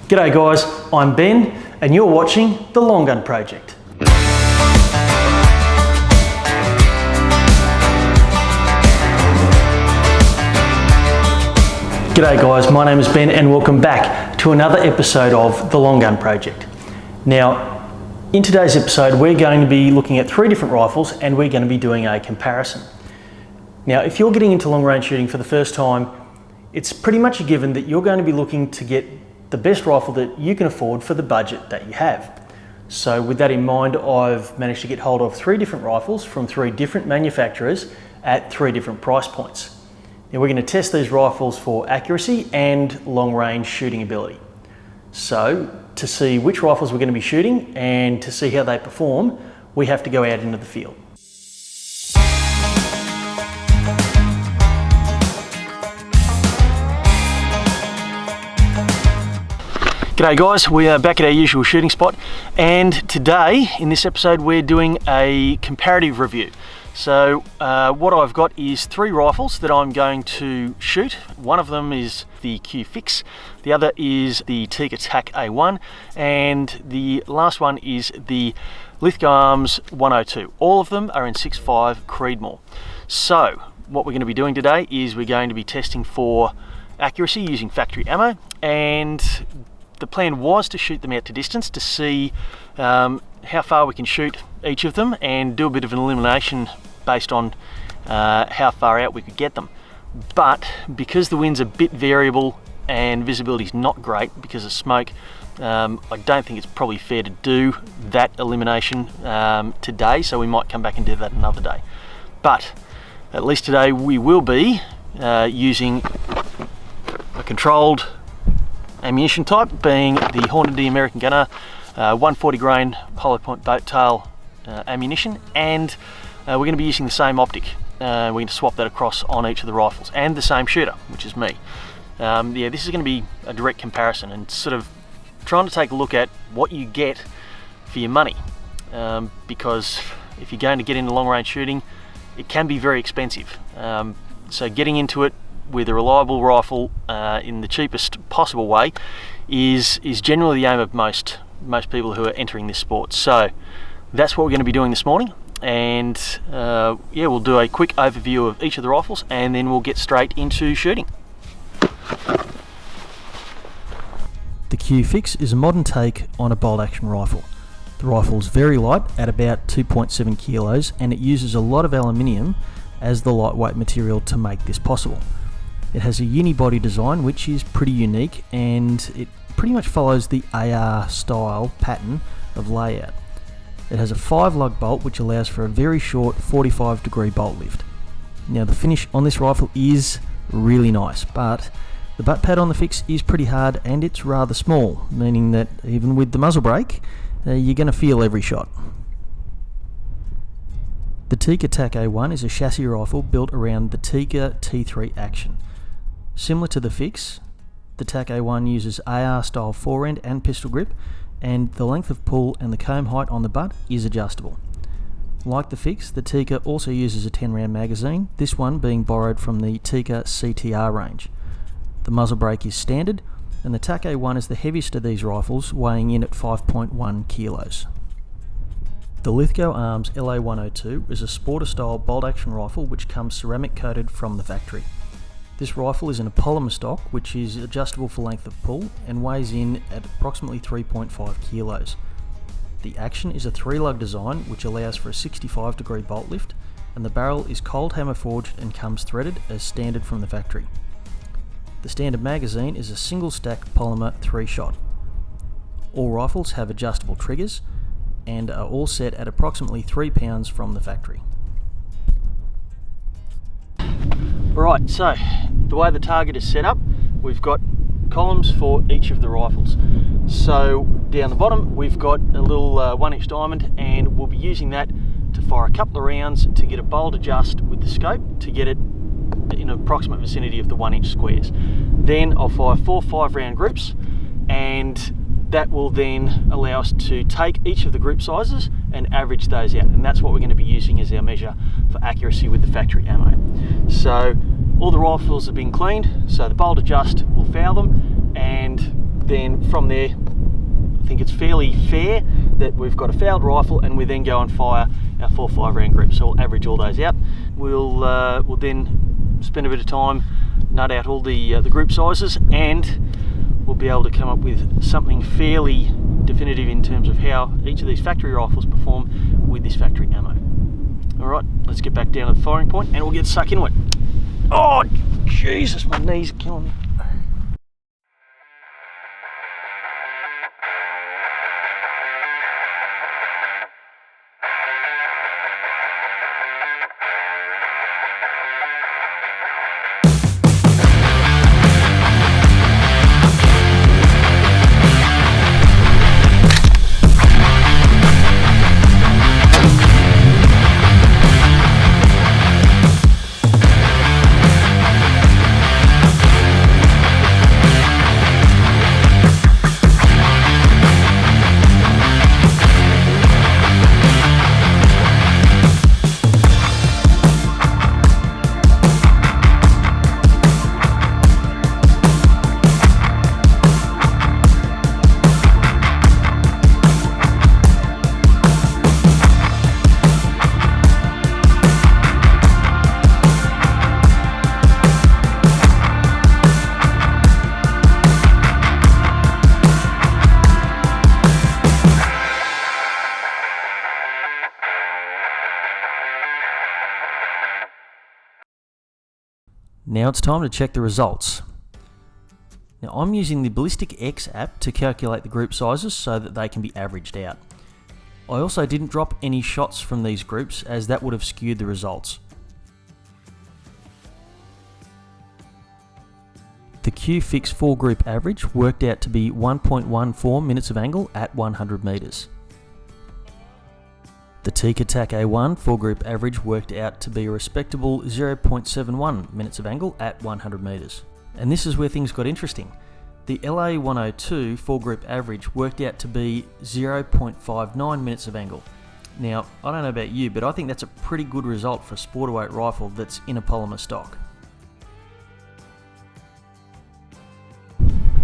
G'day guys, I'm Ben and you're watching The Long Gun Project. G'day guys, my name is Ben and welcome back to another episode of The Long Gun Project. Now, in today's episode we're going to be looking at 3 different rifles and we're going to be doing a comparison. Now, if you're getting into long range shooting for the first time, it's pretty much a given that you're going to be looking to get the best rifle that you can afford for the budget that you have. So with that in mind, I've managed to get hold of 3 different rifles from 3 different manufacturers at 3 different price points. Now we're going to test these rifles for accuracy and long range shooting ability. So to see which rifles we're going to be shooting and to see how they perform, we have to go out into the field. G'day guys, we are back at our usual shooting spot, and today in this episode we're doing a comparative review. So what I've got is 3 rifles that I'm going to shoot. One of them is the Q-Fix, the other is the Tikka TAC A1, and the last one is the Lithgow Arms 102. All of them are in 6.5 Creedmoor. So what we're going to be doing today is we're going to be testing for accuracy using factory ammo, and the plan was to shoot them out to distance to see how far we can shoot each of them and do a bit of an elimination based on how far out we could get them. But because the wind's a bit variable and visibility's not great because of smoke, I don't think it's probably fair to do that elimination today, so we might come back and do that another day. But at least today we will be using a controlled ammunition type, being the Hornady American Gunner 140 grain hollow point boat tail ammunition, and we're going to be using the same optic. We're going to swap that across on each of the rifles, and the same shooter, which is me. Yeah, this is going to be a direct comparison and sort of trying to take a look at what you get for your money, because if you're going to get into long range shooting, it can be very expensive. So getting into it with a reliable rifle in the cheapest possible way is generally the aim of most people who are entering this sport. So that's what we're going to be doing this morning, and yeah, we'll do a quick overview of each of the rifles and then we'll get straight into shooting. The Q-Fix is a modern take on a bolt action rifle. The rifle is very light at about 2.7 kilos, and it uses a lot of aluminium as the lightweight material to make this possible. It has a unibody design which is pretty unique, and it pretty much follows the AR style pattern of layout. It has a 5-lug bolt which allows for a very short 45-degree bolt lift. Now the finish on this rifle is really nice, but the butt pad on the Fix is pretty hard and it's rather small, meaning that even with the muzzle brake, you're going to feel every shot. The Tikka TAC A1 is a chassis rifle built around the Tikka T3 action. Similar to the Fix, the TAC A1 uses AR style forend and pistol grip, and the length of pull and the comb height on the butt is adjustable. Like the Fix, the Tikka also uses a 10-round magazine, this one being borrowed from the Tikka CTR range. The muzzle brake is standard, and the TAC A1 is the heaviest of these rifles, weighing in at 5.1 kilos. The Lithgow Arms LA102 is a sporter style bolt action rifle which comes ceramic coated from the factory. This rifle is in a polymer stock which is adjustable for length of pull and weighs in at approximately 3.5 kilos. The action is a 3-lug design which allows for a 65-degree bolt lift, and the barrel is cold hammer forged and comes threaded as standard from the factory. The standard magazine is a single stack polymer 3-shot. All rifles have adjustable triggers and are all set at approximately 3 pounds from the factory. Right, so the way the target is set up, we've got columns for each of the rifles. So down the bottom we've got a little 1-inch diamond, and we'll be using that to fire a couple of rounds to get a bolt adjust with the scope to get it in approximate vicinity of the 1-inch squares. Then I'll fire 4 5-round groups, and that will then allow us to take each of the group sizes and average those out, and that's what we're going to be using as our measure for accuracy with the factory ammo. So all the rifles have been cleaned, so the bolt adjust will foul them, and then from there, I think it's fairly fair that we've got a fouled rifle and we then go and fire our 4.5 round group. So we'll average all those out. We'll then spend a bit of time, nut out all the group sizes, and we'll be able to come up with something fairly definitive in terms of how each of these factory rifles perform with this factory ammo. Alright, let's get back down to the firing point and we'll get stuck into it. Oh, Jesus, my knees are killing me. Now it's time to check the results. Now I'm using the Ballistic X app to calculate the group sizes so that they can be averaged out. I also didn't drop any shots from these groups as that would have skewed the results. The Q-Fix 4 group average worked out to be 1.14 minutes of angle at 100 metres. The Teak Attack A1 4 group average worked out to be a respectable 0.71 minutes of angle at 100 metres. And this is where things got interesting. The LA102 4 group average worked out to be 0.59 minutes of angle. Now, I don't know about you, but I think that's a pretty good result for a sport-weight rifle that's in a polymer stock.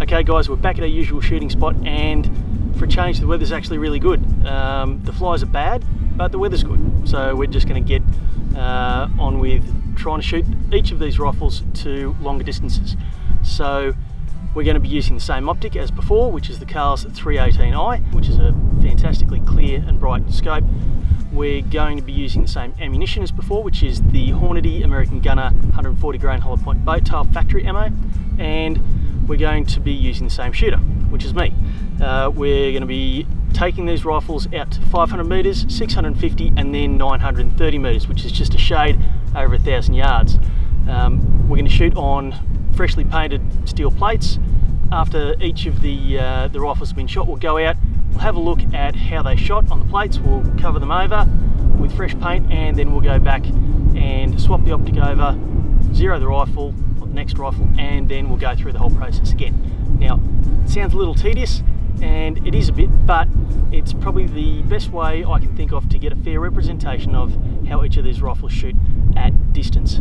Okay guys, we're back at our usual shooting spot, and for a change the weather's actually really good. The flies are bad, but the weather's good. So we're just going to get on with trying to shoot each of these rifles to longer distances. So we're going to be using the same optic as before, which is the Carl's 318i, which is a fantastically clear and bright scope. We're going to be using the same ammunition as before, which is the Hornady American Gunner 140 grain hollow point boat tail factory ammo, and we're going to be using the same shooter, which is me. We're going to be taking these rifles out to 500 metres, 650 and then 930 metres, which is just a shade over 1,000 yards. We're going to shoot on freshly painted steel plates. After each of the rifles have been shot, we'll go out, we'll have a look at how they shot on the plates, we'll cover them over with fresh paint, and then we'll go back and swap the optic over, zero the rifle, or the next rifle, and then we'll go through the whole process again. Now, it sounds a little tedious, and it is a bit, but it's probably the best way I can think of to get a fair representation of how each of these rifles shoot at distance.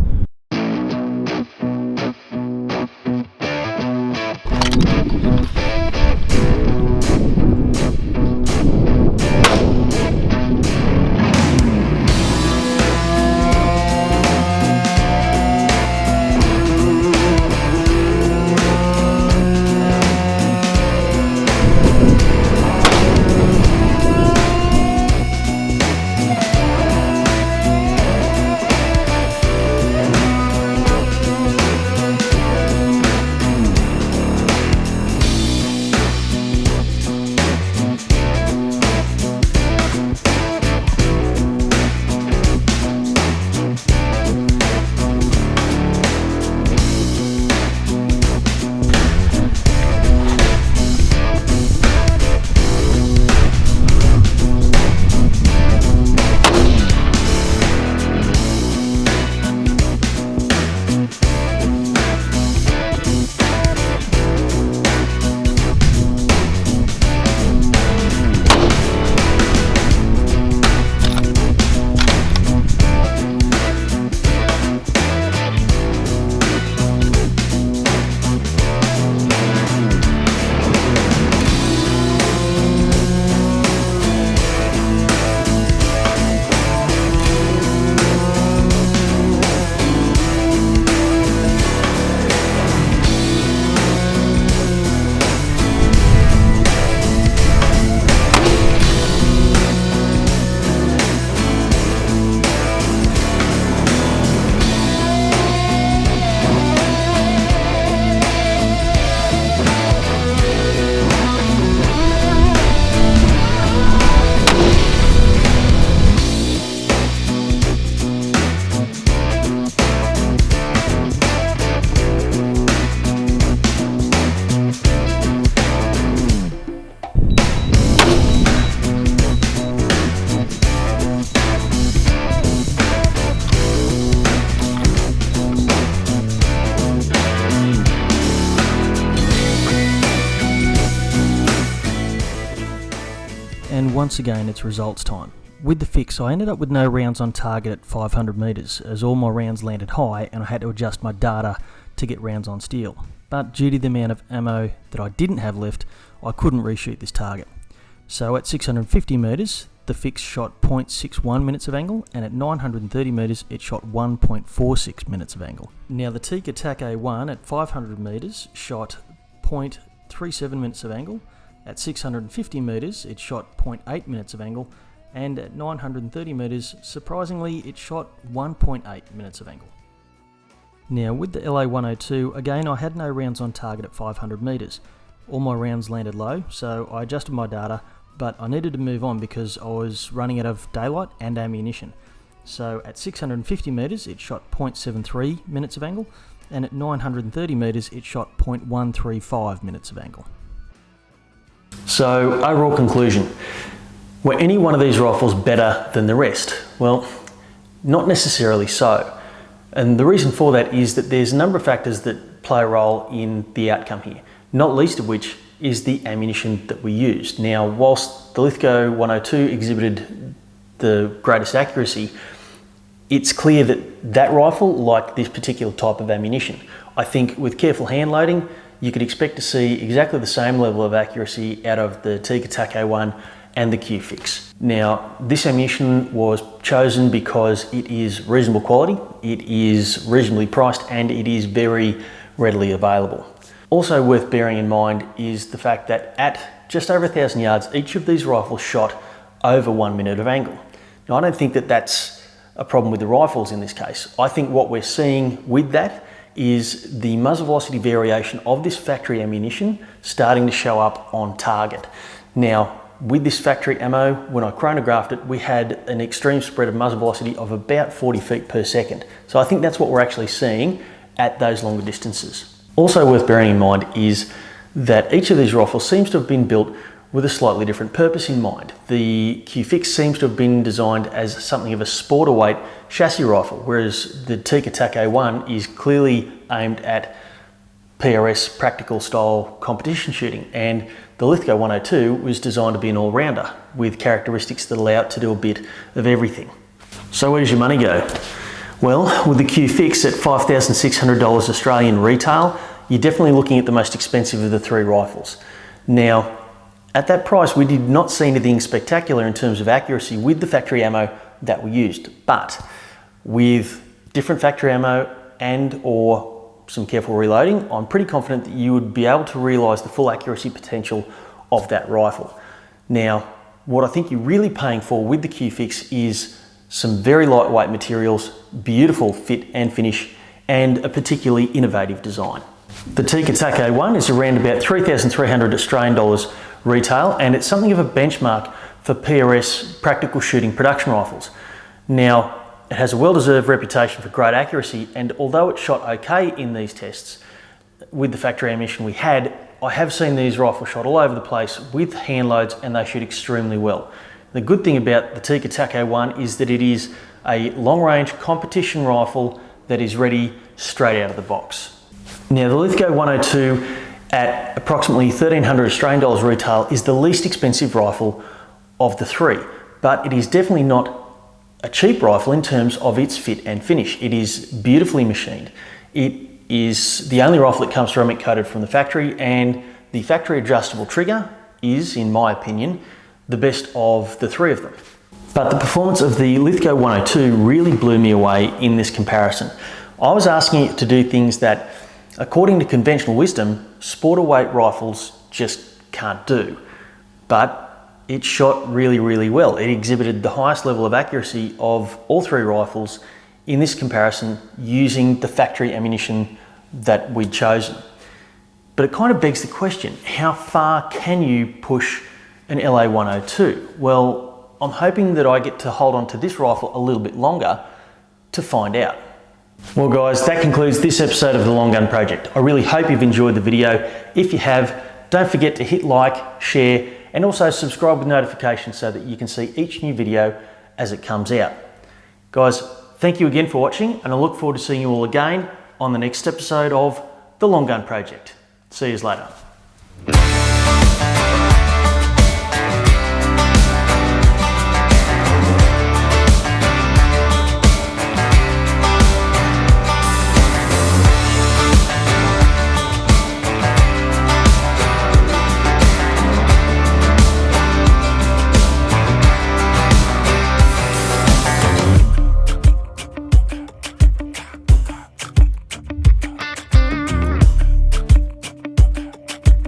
and once again it's results time. With the fix, I ended up with no rounds on target at 500 metres, as all my rounds landed high and I had to adjust my data to get rounds on steel. But due to the amount of ammo that I didn't have left, I couldn't reshoot this target. So at 650 metres, the fix shot 0.61 minutes of angle, and at 930 metres it shot 1.46 minutes of angle. Now the Tikka TAC A1 at 500 metres shot 0.37 minutes of angle, at 650 metres it shot 0.8 minutes of angle, and at 930 metres, surprisingly, it shot 1.8 minutes of angle. Now with the LA102, again I had no rounds on target at 500 metres. All my rounds landed low, so I adjusted my data, but I needed to move on because I was running out of daylight and ammunition. So at 650 metres it shot 0.73 minutes of angle, and at 930 metres it shot 0.135 minutes of angle. So overall conclusion, were any one of these rifles better than the rest? Well, not necessarily so. And the reason for that is that there's a number of factors that play a role in the outcome here, not least of which is the ammunition that we used. Now, whilst the Lithgow 102 exhibited the greatest accuracy, it's clear that that rifle liked this particular type of ammunition. I think with careful hand loading, you could expect to see exactly the same level of accuracy out of the Tikka TAC A1 and the Q-Fix. Now, this ammunition was chosen because it is reasonable quality, it is reasonably priced, and it is very readily available. Also worth bearing in mind is the fact that at just over 1,000 yards, each of these rifles shot over 1 minute of angle. Now, I don't think that that's a problem with the rifles in this case. I think what we're seeing with that is the muzzle velocity variation of this factory ammunition starting to show up on target. Now, with this factory ammo, when I chronographed it, we had an extreme spread of muzzle velocity of about 40 feet per second. So I think that's what we're actually seeing at those longer distances. Also worth bearing in mind is that each of these rifles seems to have been built with a slightly different purpose in mind. The Q-Fix seems to have been designed as something of a sporter weight chassis rifle, whereas the Tikka TAC A1 is clearly aimed at PRS practical style competition shooting, and the Lithgow 102 was designed to be an all-rounder with characteristics that allow it to do a bit of everything. So where does your money go? Well, with the Q-Fix at $5,600 Australian retail, you're definitely looking at the most expensive of the three rifles. Now, at that price, we did not see anything spectacular in terms of accuracy with the factory ammo that we used, but with different factory ammo and or some careful reloading, I'm pretty confident that you would be able to realise the full accuracy potential of that rifle. Now, what I think you're really paying for with the Q-Fix is some very lightweight materials, beautiful fit and finish, and a particularly innovative design. The Tikka TAC A1 is around about 3,300 Australian dollars retail, and it's something of a benchmark for PRS practical shooting production rifles. Now, it has a well-deserved reputation for great accuracy, and although it shot okay in these tests with the factory ammunition we had, I have seen these rifles shot all over the place with hand loads, and they shoot extremely well. The good thing about the Tikka TAC A1 is that it is a long-range competition rifle that is ready straight out of the box. Now, the Lithgow 102 at approximately 1,300 Australian dollars retail is the least expensive rifle of the three, but it is definitely not a cheap rifle in terms of its fit and finish. It is beautifully machined. It is the only rifle that comes ceramic coated from the factory, and the factory adjustable trigger is, in my opinion, the best of the three of them. But the performance of the Lithgow 102 really blew me away in this comparison. I was asking it to do things that, according to conventional wisdom, sporter weight rifles just can't do. But it shot really, really well. It exhibited the highest level of accuracy of all three rifles in this comparison using the factory ammunition that we'd chosen. But it kind of begs the question, how far can you push an LA102? Well, I'm hoping that I get to hold on to this rifle a little bit longer to find out. Well guys, that concludes this episode of the Long Gun Project. I really hope you've enjoyed the video. If you have, don't forget to hit like, share, and also subscribe with notifications so that you can see each new video as it comes out. Guys, thank you again for watching, and I look forward to seeing you all again on the next episode of the Long Gun Project. See you later.